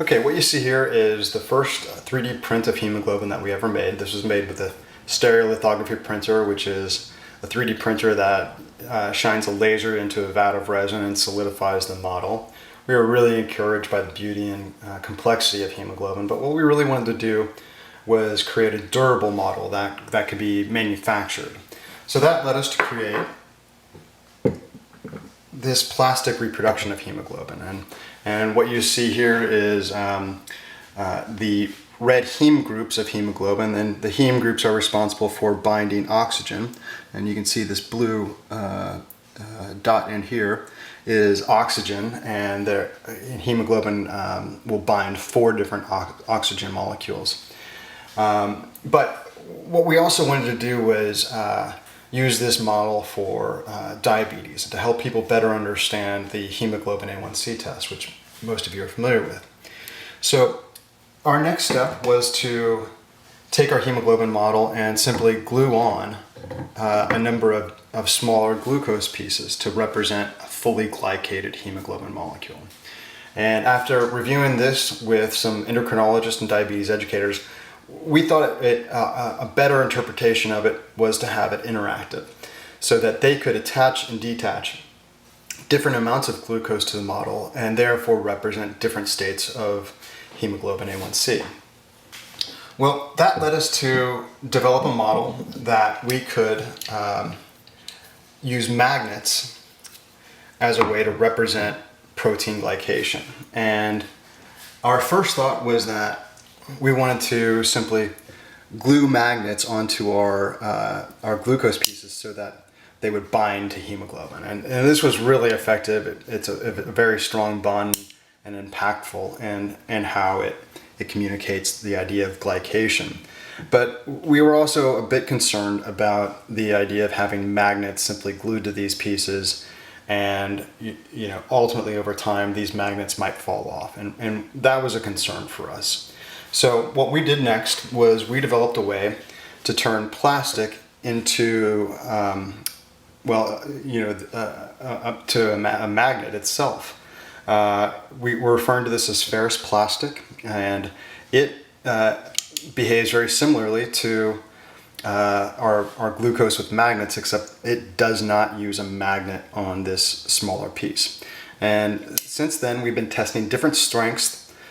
Okay, what you see here is the first 3D print of hemoglobin that we ever made. This was made with a stereolithography printer, which is a 3D printer that shines a laser into a vat of resin and solidifies the model. We were really encouraged by the beauty and complexity of hemoglobin, but what we really wanted to do was create a durable model that could be manufactured. So that led us to create this plastic reproduction of hemoglobin. And what you see here is the red heme groups of hemoglobin, and the heme groups are responsible for binding oxygen. And you can see this blue dot in here is oxygen, and hemoglobin will bind 4 different oxygen molecules. But what we also wanted to do was use this model for diabetes to help people better understand the hemoglobin A1C test, which most of you are familiar with. So our next step was to take our hemoglobin model and simply glue on a number of smaller glucose pieces to represent a fully glycated hemoglobin molecule. And after reviewing this with some endocrinologists and diabetes educators, we thought a better interpretation of it was to have it interactive, so that they could attach and detach different amounts of glucose to the model and therefore represent different states of hemoglobin A1C. Well, that led us to develop a model that we could use magnets as a way to represent protein glycation. And our first thought was that we wanted to simply glue magnets onto our glucose pieces so that they would bind to hemoglobin. And this was really effective. It's a very strong bond and impactful in how it communicates the idea of glycation. But we were also a bit concerned about the idea of having magnets simply glued to these pieces, and ultimately over time these magnets might fall off, and that was a concern for us. So what we did next was we developed a way to turn plastic into to a magnet itself. We're referring to this as ferrous plastic, and it behaves very similarly to our glucose with magnets, except it does not use a magnet on this smaller piece. And since then we've been testing different strengths